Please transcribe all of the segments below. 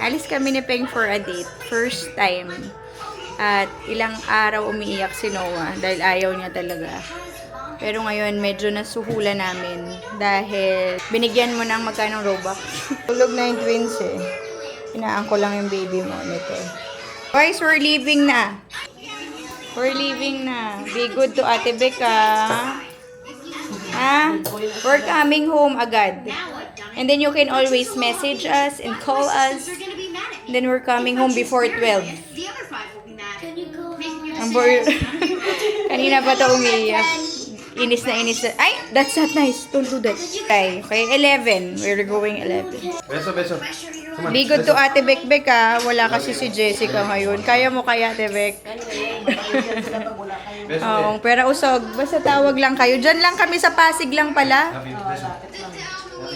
Alis kami ni Peng for a date. First time. At ilang araw umiiyak si Noah dahil ayaw niya talaga. Pero ngayon, medyo nasuhula namin dahil binigyan mo ng magkanong Robux. Tulog na yung twins eh. Inaan ko lang yung baby mo nito. Guys, we're leaving na. We're leaving na. Be good to Ate Becca. Ha? We're coming home agad. And then you can always message us and call us. And then we're coming home before 12. Ang bored. Kanina pa ito umiiyak. Inis na inis na. Ay, that's not nice. Don't do that. Okay, 11. We're going 11. Beso, beso. Be good to Ate Bekbek ha. Wala kasi si Jessica ngayon. Kaya mo kaya, Ate Bek? Oo, pero usog. Basta tawag lang kayo. Diyan lang kami sa Pasig lang pala.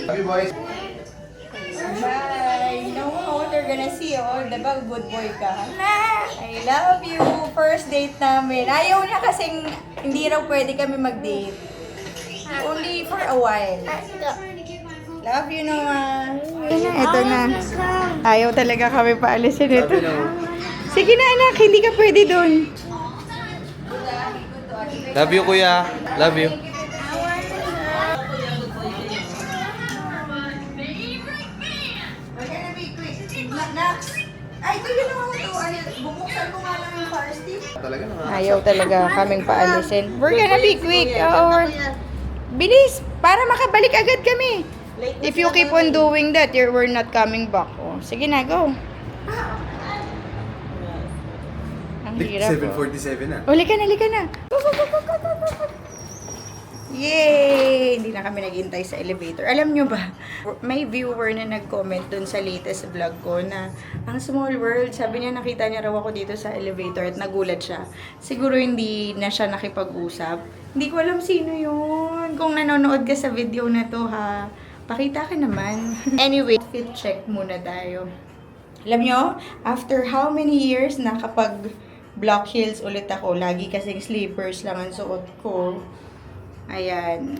Happy boys. Bye. You know what they're gonna see, oh. Diba, good boy ka? I love you. First date namin. Ayaw niya kasing hindi raw pwede kami mag-date. Only for a while. Love you, Noah. Ito na. Ayaw talaga kami paalisin ito. Sige na, anak. Hindi ka pwede dun. Love you, kuya. Love you. Ay, ito yun naman ito. Bubuksan ko nga lang yung car stick. Talaga naman. Ayaw talaga kaming paalisin. We're gonna be quick. Bilis! Para makabalik agad kami. If you keep on doing that, we're not coming back. Oh, sige na, go. Ang hirap. 7:47 na. Halika na. Go, go, go, go, go, go, go. Yay! Hindi na kami naghintay sa elevator. Alam nyo ba, may viewer na nag-comment dun sa latest vlog ko na ang small world, sabi niya nakita niya raw ako dito sa elevator at nagulat siya. Siguro hindi na siya nakipag-usap. Hindi ko alam sino yun. Kung nanonood ka sa video na to ha, pakita ka naman. Anyway, fit check muna tayo. Alam nyo, after how many years nakapag Block Hills ulit ako, lagi kasing slippers lang ang suot ko. Ayan.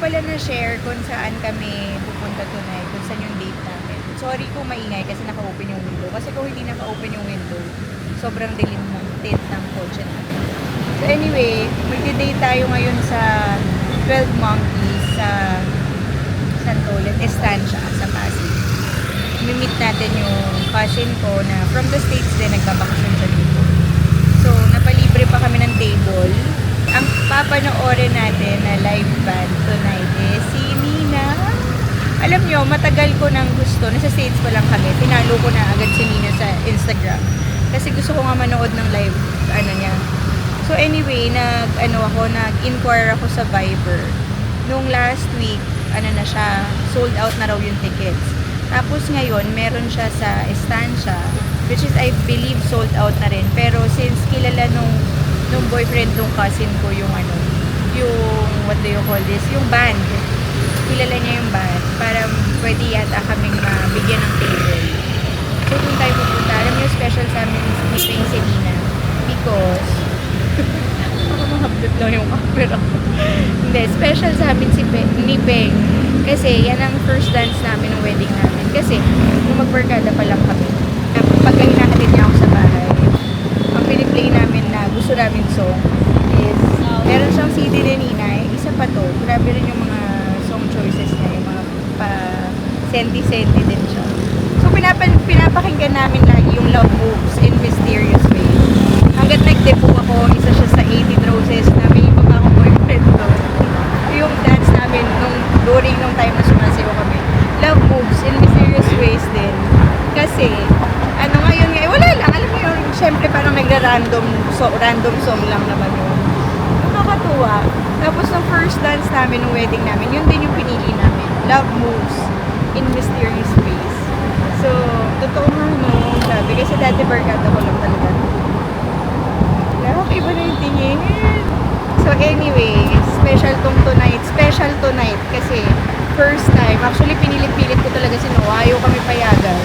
Pala na-share kung saan kami pupunta tonight, kung saan yung date namin. Sorry kung maingay kasi naka-open yung window. Kasi kung hindi naka-open yung window, sobrang dilim ng tint ng kotse natin. So anyway, mag-date tayo ngayon sa 12 Monkeys sa Santolet, Estancia, sa Pasig. Mimit natin yung cousin ko na from the States din, nagbabakasyon siya dito. So, napalibre pa kami ng table. Ang papanoorin natin na live band tonight is si Nina. Alam nyo, matagal ko nang gusto. Nasa States pa lang kami. Pinalo ko na agad si Nina sa Instagram. Kasi gusto ko nga manood ng live, niya. So anyway, nag-inquire ako sa Viber. Nung last week, na siya, sold out na raw yung tickets. Tapos ngayon, meron siya sa Estancia, which is I believe sold out na rin. Pero since kilala nung boyfriend nung cousin ko yung what do you call this, yung band, kilala niya yung band, para pwede yata kaming mabigyan ng table. So kung tayo pupunta, alam niyo special sa amin ni Peng si Nina because baka mahabit lang yung camera. Hindi, special sa amin ni Peng kasi yan ang first dance namin ng wedding namin kasi kung magbarkada pa lang kami, pagka hinakatid niya ako sa bahay, ang piniplay namin na gusto namin song is, meron siyang CD ni Nina, isa pa to, grabe rin yung mga song choices niya, yung mga senti-senti din siya. So, pinapakinggan namin lagi yung Love Moves in Mysterious Ways. Hanggat nag-debut ako, isa siya sa 18 Roses na may iba pa akong boyfriend to. Yung dance namin during nung time na sumasayaw kami. Love Moves in Mysterious Ways din. Kasi, ngayon, wala lang, alam mo yun, syempre parang random song lang naman yun. Nakakatuwa. Tapos ng first dance namin, ng wedding namin, yun din yung pinili namin. Love Moves in Mysterious Ways. So, totoo nga no, grabe. Kasi dati barkada ko lang talaga. Anyway, special tonight kasi first time, actually pinilit-pilit ko talaga si Noah, ayaw kami payagan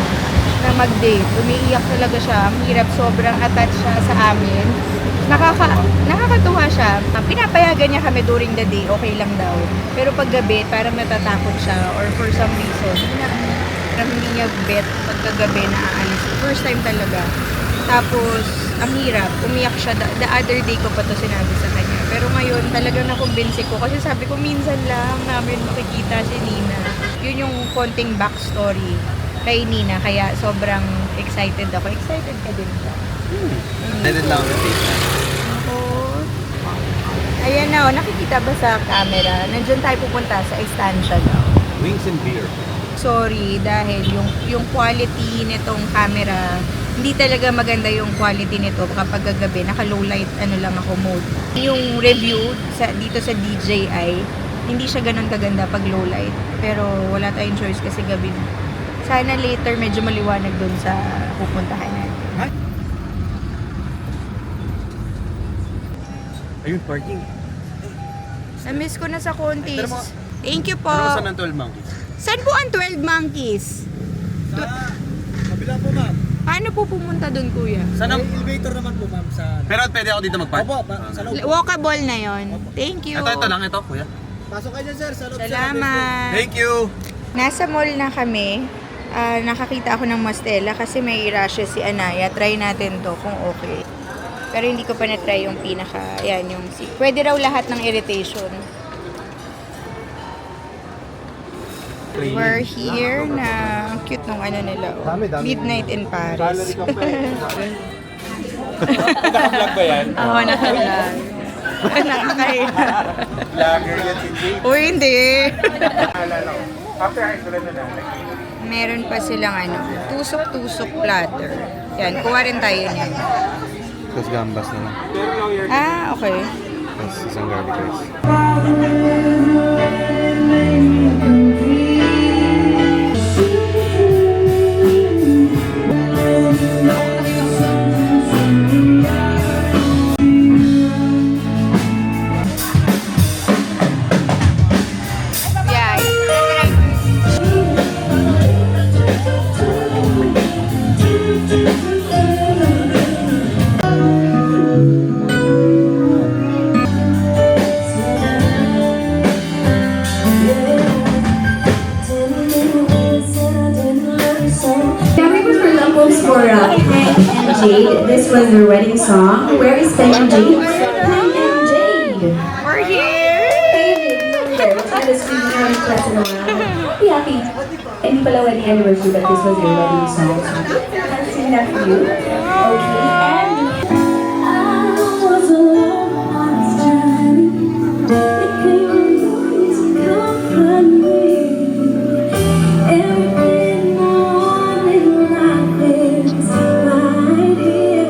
na mag-date. Umiiyak talaga siya, ang hirap, sobrang attached siya sa amin. Nakakatuwa siya. Pinapayagan niya kami during the day, okay lang daw. Pero pag gabi, parang natatakot siya or for some reason, hindi niya bet pagkagabi na aalis. First time talaga. Tapos, ang hirap, umiyak siya. The other day ko pa to sinabi sa kanya. Pero ngayon, talagang nakumbinsi ko. Kasi sabi ko, minsan lang namin makikita si Nina. Yun yung konting backstory kay Nina. Kaya sobrang excited ako. Excited ka din ba? Excited lang ako. Ako. Ayan na, nakikita ba sa camera? Nandiyan tayo pupunta sa Estancia daw. Wings and beer. Sorry, dahil yung quality nitong camera, hindi talaga maganda yung quality nito kapag gagabi, naka low light lang ako mode. Yung review dito sa DJI, hindi siya ganun kaganda pag low light. Pero wala tayong choice kasi gabi na. Sana later medyo maliwanag dun sa pupuntahan natin. Ayun, parking. Na-miss ko na sa Contis. Thank you po. Pero saan ang 12 monkeys? Saan po ang 12 monkeys? Sa kabila po, ma'am. Paano po pumunta dun, kuya? Saan ang... May elevator naman po, ma'am. Sa... Pero pwede ako dito mag-park? Opo, sa loob. Walkable na yon. Thank you. Ito lang, ito, kuya. Pasok kayo dyan, sir. Sa loob. Salamat. Thank you! Nasa mall na kami. Nakakita ako ng Mastela kasi may rashes si Anaya. Try natin to kung okay. Pero hindi ko pa na-try yung pinaka, yan, yung pwede raw lahat ng irritation. We're here na, ang cute nung ano nila. Oh. Midnight in Paris. Naka-vlog ba yan? Oo, naka-vlog. Nakakaya. Vlogger yan si Jay. Uy, hindi. After high school na Meron pa silang tusok-tusok platter. Yan, kuha rin tayo niyan. Tapos gambas na lang. Okay. Tapos isang garlic rice. For Hank and Jade. This was their wedding song. Where is Hank and Jade? Hank and Jade. We're here! Be happy. Hindi pala wedding anniversary, but this was their wedding song. So, I'll sing that for you. Okay, and... I was alone on this journey. It came along to comfort me. Everything I wanted in life is right here.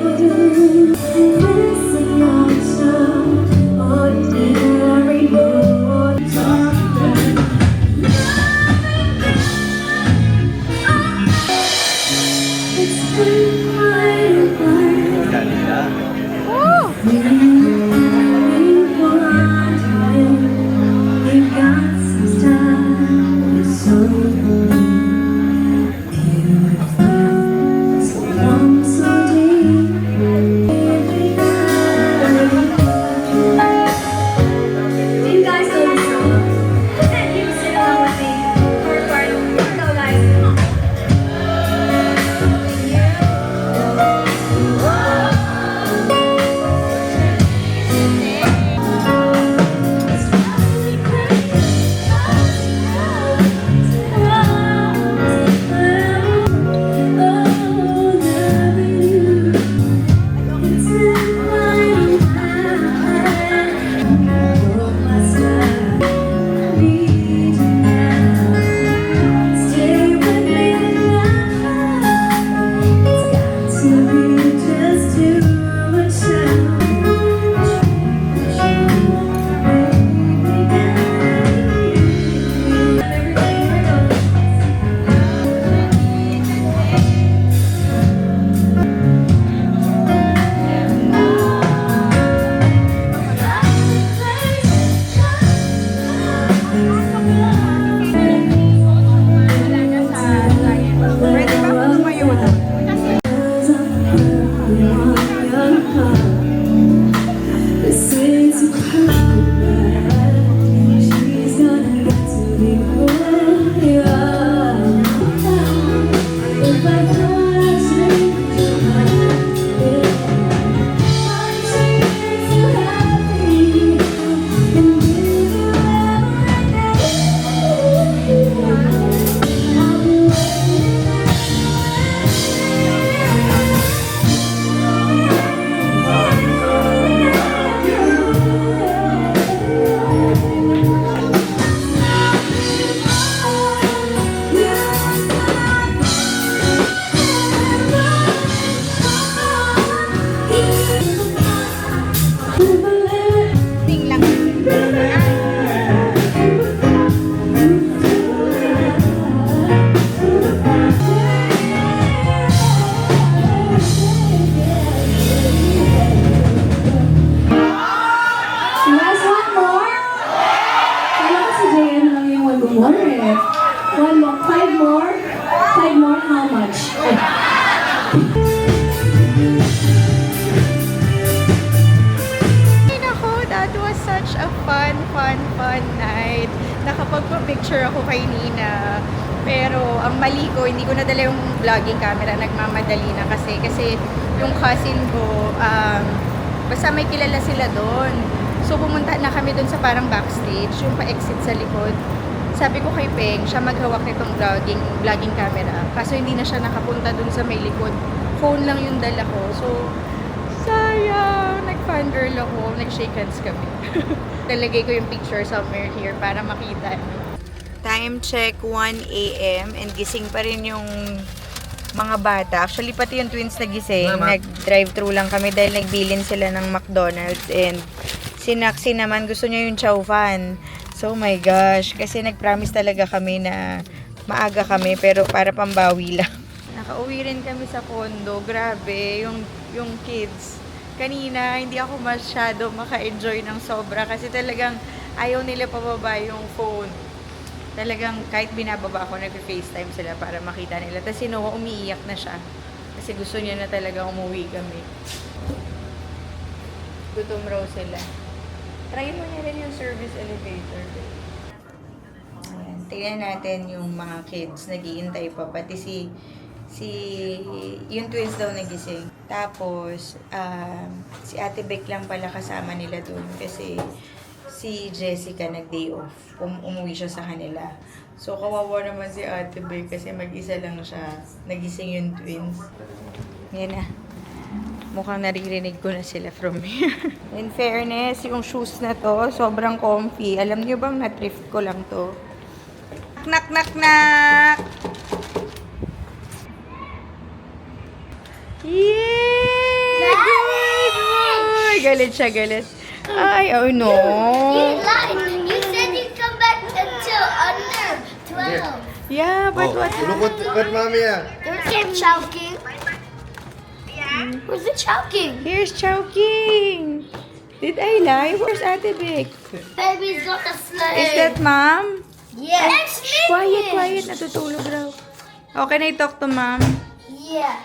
Missing out some ordinary moments. It's been quite a while. Woo! Waiting for our time. We've got some time. It's so beautiful, so warm, so deep. Do you guys know this song? Can you sing along with me? First part. Here we go, guys. Come on. nakapagpa-picture ako kay Nina. Pero ang mali ko, hindi ko nadala yung vlogging camera. Nagmamadali na kasi yung cousin ko, basta may kilala sila doon. So pumunta na kami doon sa parang backstage, yung pa-exit sa likod. Sabi ko kay Peng, siya maghawak nitong vlogging camera. Kaso hindi na siya nakapunta doon sa may likod. Phone lang yung dala ko. So, sayang. Nag-fangirl ako. Nag-shake hands kami. Talagay ko yung picture somewhere here para makita. Time check 1 a.m. and gising pa rin yung mga bata. Actually, pati yung twins na gising. Nag-drive-thru lang kami dahil nagbilin sila ng McDonald's. And si Naxi naman gusto niya yung chow fan. So, my gosh. Kasi nag-promise talaga kami na maaga kami pero para pambawi lang. Nakauwi rin kami sa condo. Grabe, yung kids. Kanina, hindi ako masyado maka-enjoy ng sobra kasi talagang ayaw nila pababa yung phone. Talagang kahit binababa ako, nag-FaceTime sila para makita nila. Tapos si Noah umiiyak na siya kasi gusto niya na talaga umuwi kami. Gutom raw sila. Try mo niya rin yung service elevator. Ayan. Tingnan natin yung mga kids. Nag-iintay pa. Pati yung twins daw nagising. Tapos, si Ate Beck lang pala kasama nila doon kasi si Jessica nag-day off. Umuwi siya sa kanila. So, kawawa naman si Ate Beck kasi mag-isa lang siya. Nagising yung twins. Yan na. Mukhang naririnig ko na sila from here. In fairness, yung shoes na to, sobrang comfy. Alam niyo bang na-thrift ko lang to? Knock, knock, knock! Yay! Good boy! Galit siya, galit. Ay, oh no. You lied. You said you'd come back until under 12. Yeah, but what Look what mommy There's some Chowking. Where's the Chowking? Here's Chowking. Did I lie? Where's Ate Vic? Baby's got a sleigh. Is that Mom? Yeah. Quiet, quiet. Natutulog raw. Oh, can I talk to Mom? Yeah.